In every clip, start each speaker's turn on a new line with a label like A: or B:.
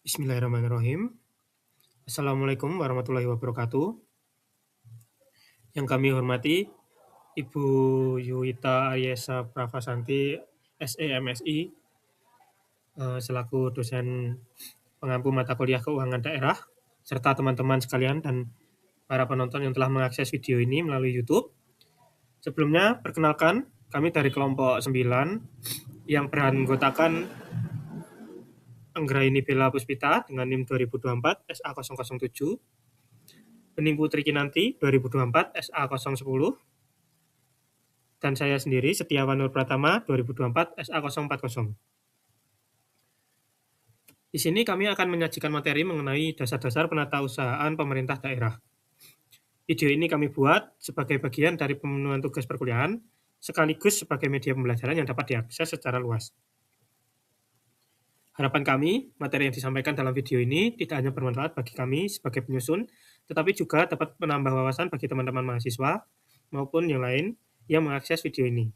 A: Bismillahirrahmanirrahim. Assalamualaikum warahmatullahi wabarakatuh. Yang kami hormati Ibu Yuwita Ayesa Pravasanti, SEMSI, selaku dosen pengampu mata kuliah keuangan daerah, serta teman-teman sekalian dan para penonton yang telah mengakses video ini melalui YouTube. Sebelumnya, perkenalkan, kami dari kelompok 9 yang beranggotakan Anggraini Bella Puspita dengan NIM 2024 SA007, Bening Putri Kinanti 2024 SA010, dan saya sendiri Setiawan Nur Pratama 2024 SA040. Di sini kami akan menyajikan materi mengenai dasar-dasar penatausahaan pemerintah daerah. Video ini kami buat sebagai bagian dari pemenuhan tugas perkuliahan, sekaligus sebagai media pembelajaran yang dapat diakses secara luas. Harapan kami, materi yang disampaikan dalam video ini tidak hanya bermanfaat bagi kami sebagai penyusun, tetapi juga dapat menambah wawasan bagi teman-teman mahasiswa maupun yang lain yang mengakses video ini,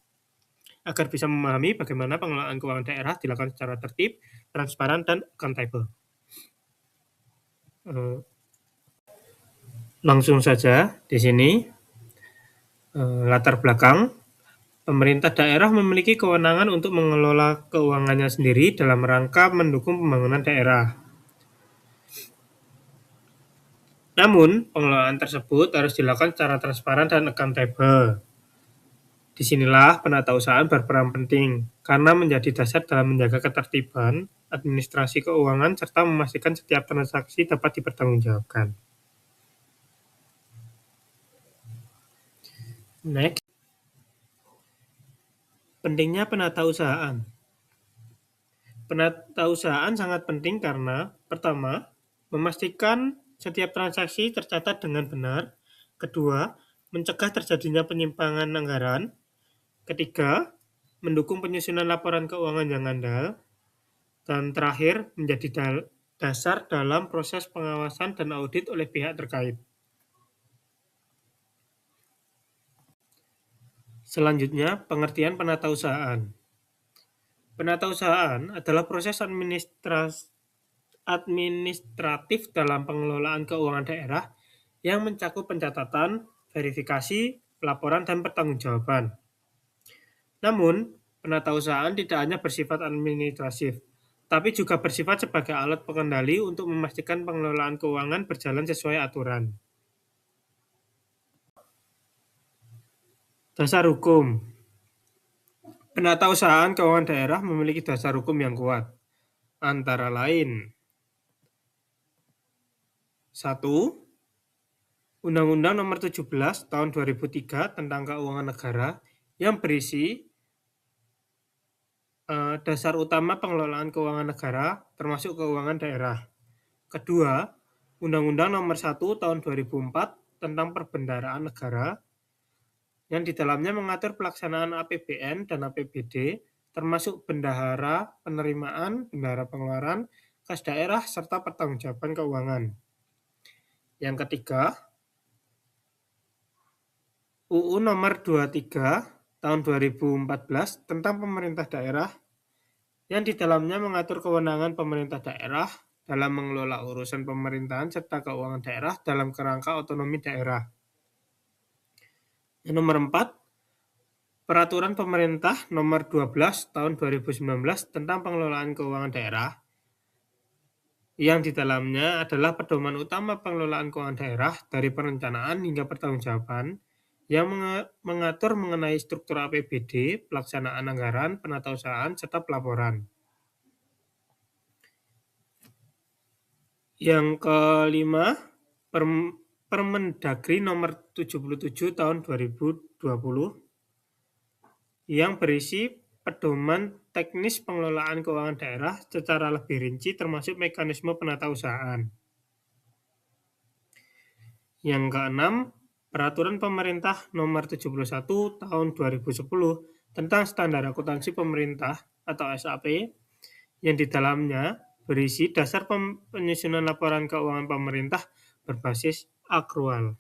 A: agar bisa memahami bagaimana pengelolaan keuangan daerah dilakukan secara tertib, transparan, dan accountable. Langsung saja di sini, latar belakang. Pemerintah daerah memiliki kewenangan untuk mengelola keuangannya sendiri dalam rangka mendukung pembangunan daerah. Namun, pengelolaan tersebut harus dilakukan secara transparan dan accountable. Disinilah penatausahaan berperan penting, karena menjadi dasar dalam menjaga ketertiban, administrasi keuangan, serta memastikan setiap transaksi dapat dipertanggungjawabkan. Next. Pentingnya penatausahaan. Penatausahaan sangat penting karena, pertama, memastikan setiap transaksi tercatat dengan benar. Kedua, mencegah terjadinya penyimpangan anggaran. Ketiga, mendukung penyusunan laporan keuangan yang andal. Dan terakhir, menjadi dasar dalam proses pengawasan dan audit oleh pihak terkait. Selanjutnya, pengertian penatausahaan. Penatausahaan adalah proses administratif dalam pengelolaan keuangan daerah yang mencakup pencatatan, verifikasi, pelaporan, dan pertanggungjawaban. Namun, penatausahaan tidak hanya bersifat administratif, tapi juga bersifat sebagai alat pengendali untuk memastikan pengelolaan keuangan berjalan sesuai aturan. Dasar hukum. Penatausahaan keuangan daerah memiliki dasar hukum yang kuat, antara lain 1. Undang-Undang Nomor 17 Tahun 2003 tentang Keuangan Negara yang berisi dasar utama pengelolaan keuangan negara, termasuk keuangan daerah. Kedua, Undang-Undang Nomor 1 Tahun 2004 tentang Perbendaharaan Negara, yang di dalamnya mengatur pelaksanaan APBN dan APBD, termasuk bendahara penerimaan, bendahara pengeluaran, kas daerah, serta pertanggungjawaban keuangan. Yang ketiga, UU Nomor 23 Tahun 2014 tentang Pemerintah Daerah, yang di dalamnya mengatur kewenangan pemerintah daerah dalam mengelola urusan pemerintahan serta keuangan daerah dalam kerangka otonomi daerah. Yang nomor 4, Peraturan Pemerintah Nomor 12 Tahun 2019 tentang Pengelolaan Keuangan Daerah, yang di dalamnya adalah pedoman utama pengelolaan keuangan daerah dari perencanaan hingga pertanggungjawaban, yang mengatur mengenai struktur APBD, pelaksanaan anggaran, penatausahaan, serta pelaporan. Yang kelima, Permendagri Nomor 77 Tahun 2020 yang berisi pedoman teknis pengelolaan keuangan daerah secara lebih rinci termasuk mekanisme penatausahaan. Yang keenam, Peraturan Pemerintah Nomor 71 Tahun 2010 tentang Standar Akuntansi Pemerintah atau SAP, yang di dalamnya berisi dasar penyusunan laporan keuangan pemerintah berbasis akrual.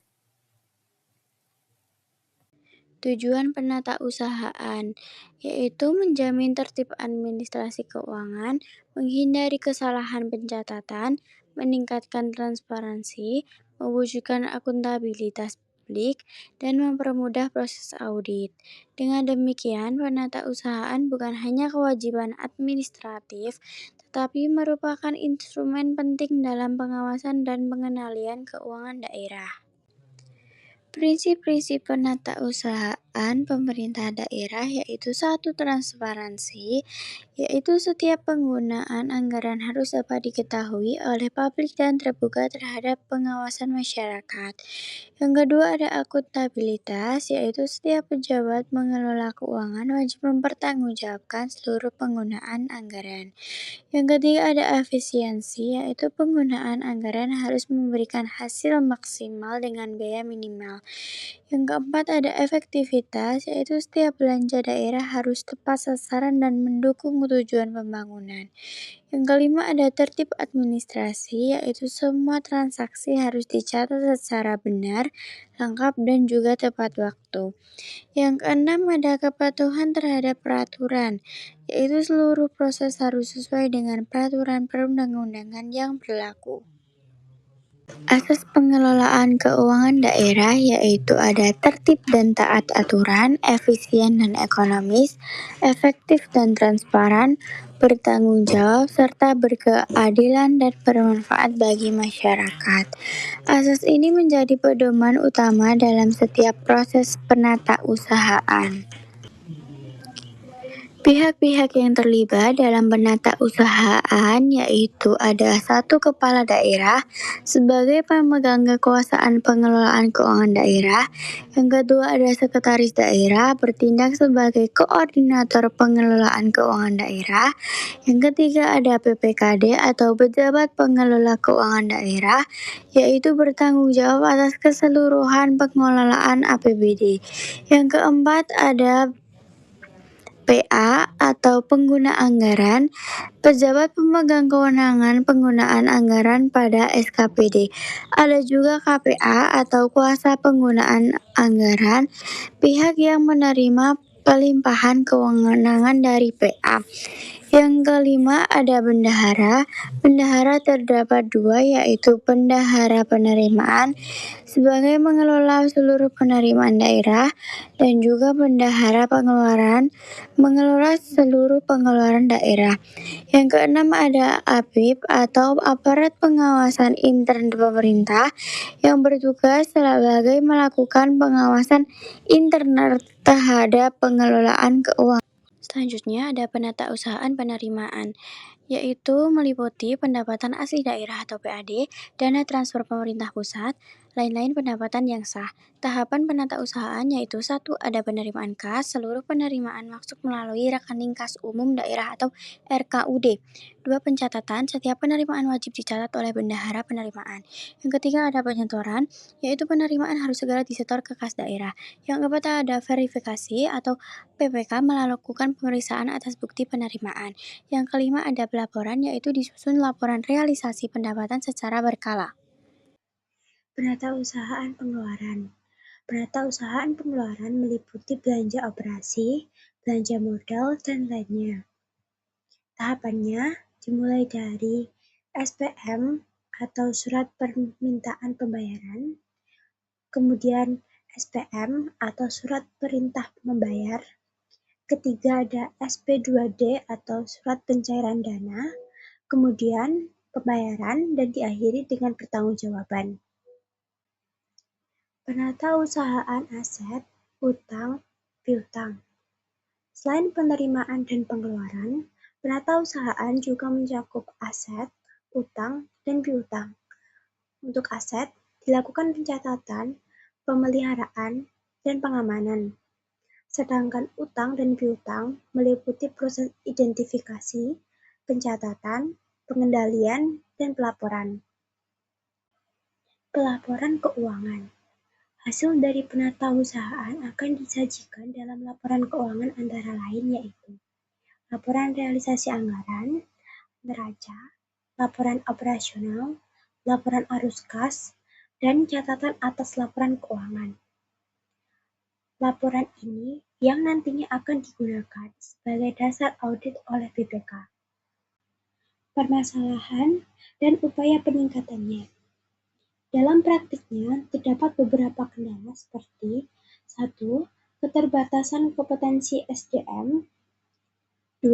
B: Tujuan penatausahaan yaitu menjamin tertib administrasi keuangan, menghindari kesalahan pencatatan, meningkatkan transparansi, mewujudkan akuntabilitas publik, dan mempermudah proses audit. Dengan demikian, penatausahaan bukan hanya kewajiban administratif, tetapi merupakan instrumen penting dalam pengawasan dan pengendalian keuangan daerah. Prinsip-prinsip penatausahaan pemerintah daerah yaitu 1. Transparansi, yaitu setiap penggunaan anggaran harus dapat diketahui oleh publik dan terbuka terhadap pengawasan masyarakat. Yang kedua ada akuntabilitas, yaitu setiap pejabat mengelola keuangan wajib mempertanggungjawabkan seluruh penggunaan anggaran. Yang ketiga ada efisiensi, yaitu penggunaan anggaran harus memberikan hasil maksimal dengan biaya minimal. Yang keempat ada efektivitas, yaitu setiap belanja daerah harus tepat sasaran dan mendukung tujuan pembangunan. Yang kelima ada tertib administrasi, yaitu semua transaksi harus dicatat secara benar, lengkap, dan juga tepat waktu. Yang keenam ada kepatuhan terhadap peraturan, yaitu seluruh proses harus sesuai dengan peraturan perundang-undangan yang berlaku. Asas pengelolaan keuangan daerah yaitu ada tertib dan taat aturan, efisien dan ekonomis, efektif dan transparan, bertanggung jawab, serta berkeadilan dan bermanfaat bagi masyarakat. Asas ini menjadi pedoman utama dalam setiap proses penatausahaan. Pihak-pihak yang terlibat dalam penatausahaan yaitu ada 1. Kepala daerah sebagai pemegang kekuasaan pengelolaan keuangan daerah. Yang kedua ada sekretaris daerah bertindak sebagai koordinator pengelolaan keuangan daerah. Yang ketiga ada PPKD atau pejabat pengelola keuangan daerah, yaitu bertanggung jawab atas keseluruhan pengelolaan APBD. Yang keempat ada PA atau pengguna anggaran, pejabat pemegang kewenangan penggunaan anggaran pada SKPD. Ada juga KPA atau kuasa penggunaan anggaran, pihak yang menerima pelimpahan kewenangan dari PA. Yang kelima ada bendahara. Bendahara terdapat 2 yaitu bendahara penerimaan sebagai mengelola seluruh penerimaan daerah dan juga bendahara pengeluaran mengelola seluruh pengeluaran daerah. Yang keenam ada APIP atau aparat pengawasan intern pemerintah yang bertugas sebagai melakukan pengawasan internal terhadap pengelolaan keuangan. Selanjutnya ada penatausahaan penerimaan, yaitu meliputi pendapatan asli daerah atau PAD, dana transfer pemerintah pusat, lain-lain pendapatan yang sah. Tahapan penatausahaan yaitu 1. Ada penerimaan kas, seluruh penerimaan masuk melalui rekening kas umum daerah atau RKUD. 2. Pencatatan, setiap penerimaan wajib dicatat oleh bendahara penerimaan. Yang ketiga ada penyetoran, yaitu penerimaan harus segera disetor ke kas daerah. Yang keempat ada verifikasi atau PPK melakukan pemeriksaan atas bukti penerimaan. Yang kelima ada pelaporan, yaitu disusun laporan realisasi pendapatan secara berkala.
C: Penatausahaan pengeluaran. Penatausahaan pengeluaran meliputi belanja operasi, belanja modal, dan lainnya. Tahapannya dimulai dari SPM atau surat permintaan pembayaran, kemudian SPM atau surat perintah membayar, ketiga ada SP2D atau surat pencairan dana, kemudian pembayaran dan diakhiri dengan pertanggungjawaban. Penatausahaan aset, utang, piutang. Selain penerimaan dan pengeluaran, penatausahaan juga mencakup aset, utang, dan piutang. Untuk aset, dilakukan pencatatan, pemeliharaan, dan pengamanan. Sedangkan utang dan piutang meliputi proses identifikasi, pencatatan, pengendalian, dan pelaporan. Pelaporan keuangan. Hasil dari penatausahaan akan disajikan dalam laporan keuangan antara lain yaitu laporan realisasi anggaran, neraca, laporan operasional, laporan arus kas, dan catatan atas laporan keuangan. Laporan ini yang nantinya akan digunakan sebagai dasar audit oleh BPK. Permasalahan dan upaya peningkatannya. Dalam praktiknya, terdapat beberapa kendala seperti 1. Keterbatasan kompetensi SDM. 2.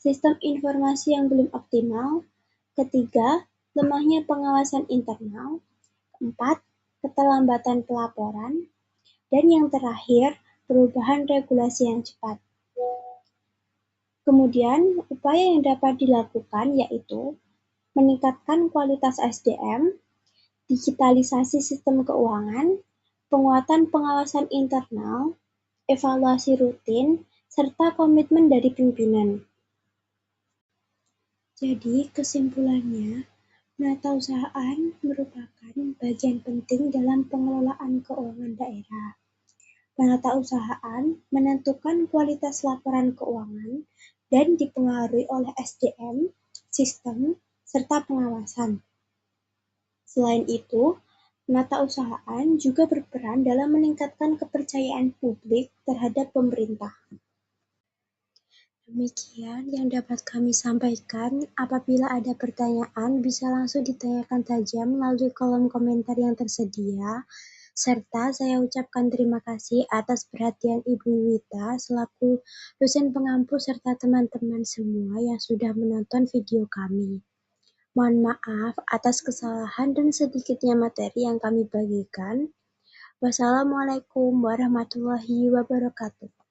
C: Sistem informasi yang belum optimal. 3. Lemahnya pengawasan internal. 4. Keterlambatan pelaporan. Dan yang terakhir, perubahan regulasi yang cepat. Kemudian, upaya yang dapat dilakukan yaitu meningkatkan kualitas SDM, digitalisasi sistem keuangan, penguatan pengawasan internal, evaluasi rutin, serta komitmen dari pimpinan. Jadi, kesimpulannya, penata usahaan merupakan bagian penting dalam pengelolaan keuangan daerah. Penata usahaan menentukan kualitas laporan keuangan dan dipengaruhi oleh SDM, sistem, serta pengawasan. Selain itu, penata usahaan juga berperan dalam meningkatkan kepercayaan publik terhadap pemerintah. Demikian yang dapat kami sampaikan. Apabila ada pertanyaan, bisa langsung ditanyakan saja melalui kolom komentar yang tersedia. Serta saya ucapkan terima kasih atas perhatian Ibu Wita selaku dosen pengampu serta teman-teman semua yang sudah menonton video kami. Mohon maaf atas kesalahan dan sedikitnya materi yang kami bagikan. Wassalamualaikum warahmatullahi wabarakatuh.